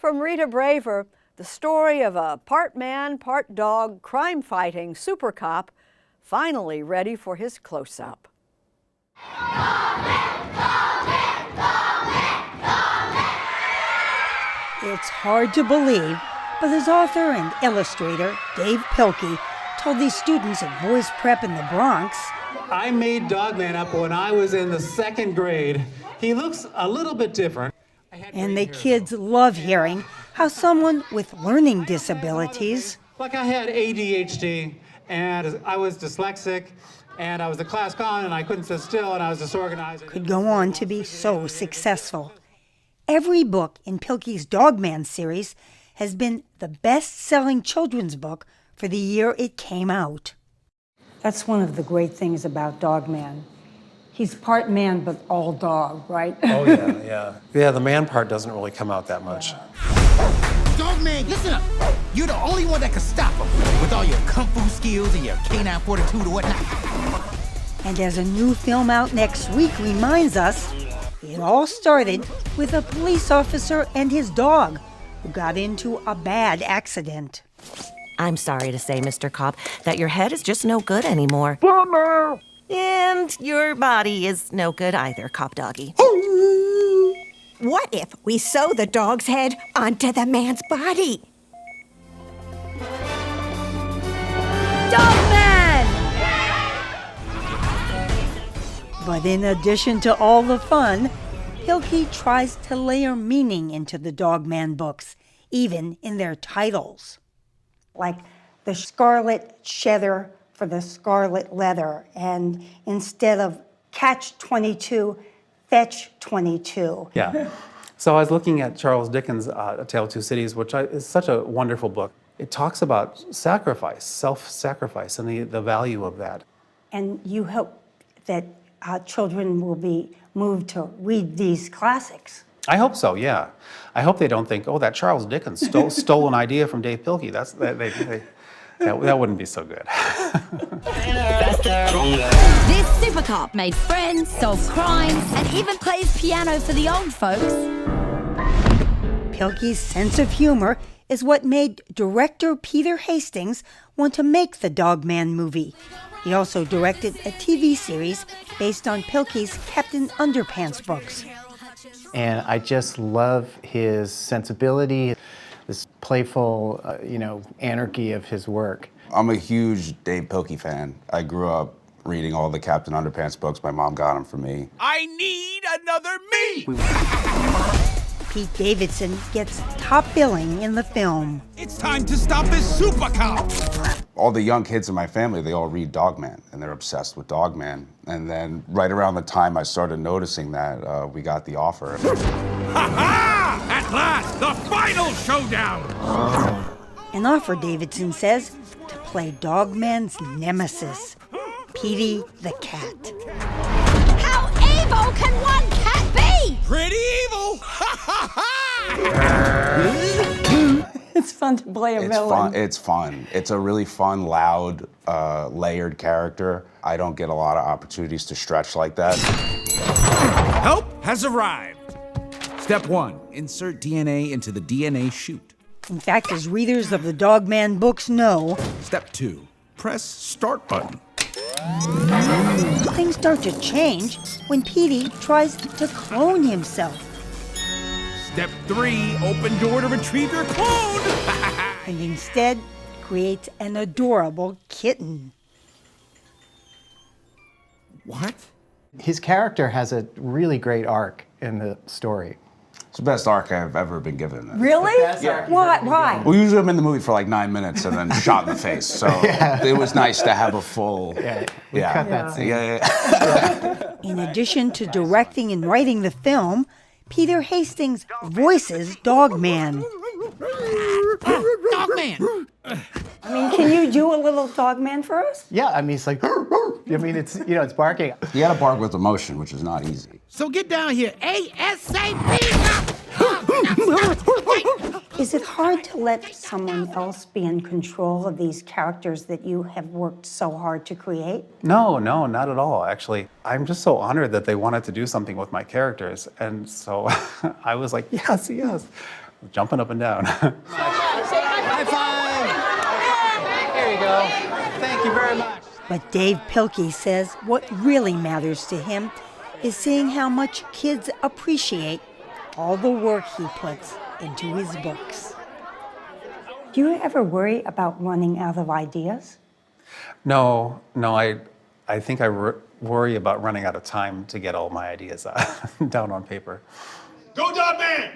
From Rita Braver, the story of a part man, part dog, crime-fighting super cop finally ready for his close-up. It's hard to believe, but his author and illustrator, Dave Pilkey, told these students at Boys Prep in the Bronx, I made Dogman up when I was in the 2nd grade. He looks a little bit different. And the kids love hearing how someone with learning disabilities, like I had ADHD, and I was dyslexic, and I was the class clown, and I couldn't sit still, and I was disorganized. Could go on to be so successful. Every book in Pilkey's Dogman series has been the best-selling children's book for the year it came out. That's one of the great things about Dogman. He's part man, but all dog, right? Oh, yeah. Yeah, the man part doesn't really come out that much. Dogman, listen up. You're the only one that can stop him with all your kung fu skills and your canine fortitude or whatnot. And as a new film out next week reminds us, it all started with a police officer and his dog who got into a bad accident. I'm sorry to say, Mr. Cop, that your head is just no good anymore. Bummer! And your body is no good either, Cop Doggy. What if we sew the dog's head onto the man's body? Dogman! But in addition to all the fun, Pilkey tries to layer meaning into the Dogman books, even in their titles. Like the scarlet cheddar for the scarlet leather, and instead of catch 22, fetch 22. Yeah. So I was looking at Charles Dickens' A Tale of Two Cities, which is such a wonderful book. It talks about sacrifice, self-sacrifice, and the value of that. And you hope that children will be moved to read these classics. I hope so, yeah. I hope they don't think, oh, that Charles Dickens stole an idea from Dave Pilkey. That wouldn't be so good. This super cop made friends, solved crimes, and even plays piano for the old folks. Pilkey's sense of humor is what made director Peter Hastings want to make the Dogman movie. He also directed a TV series based on Pilkey's Captain Underpants books. And I just love his sensibility, this playful, anarchy of his work. I'm a huge Dave Pilkey fan. I grew up reading all the Captain Underpants books. My mom got them for me. I need another me! Pete Davidson gets top billing in the film. It's time to stop this super cop! All the young kids in my family, they all read Dogman, and they're obsessed with Dogman. And then right around the time I started noticing that, we got the offer. Ha-ha! At last, the final showdown! An offer, Davidson says, to play Dogman's nemesis, Petey the cat. How evil can one cat be? Pretty evil! Ha ha ha! It's fun to play a villain. It's fun. It's a really fun, loud, layered character. I don't get a lot of opportunities to stretch like that. Help has arrived. Step 1, insert DNA into the DNA chute. In fact, as readers of the Dogman books know, Step 2, press start button. Things start to change when Petey tries to clone himself. Step 3, open door to retrieve your clone. And instead creates an adorable kitten. What? His character has a really great arc in the story. It's the best arc I've ever been given. Really? Yeah. Why? We usually I'm in the movie for like 9 minutes and then shot in the face. So it was nice to have a full. Yeah, we cut that scene. Yeah. In addition to directing and writing the film, Peter Hastings voices Dogman. Dogman! I mean, can you do a little Dogman for us? Yeah, I mean, it's like, it's barking. You gotta bark with emotion, which is not easy. So get down here, ASAP! Is it hard to let someone else be in control of these characters that you have worked so hard to create? No, not at all, actually. I'm just so honored that they wanted to do something with my characters. And so I was like, yes. jumping up and down. High five! There you go. Thank you very much. But Dave Pilkey says what really matters to him is seeing how much kids appreciate all the work he puts into his books. Do you ever worry about running out of ideas? No, I think I worry about running out of time to get all my ideas down on paper. Go Dog Man!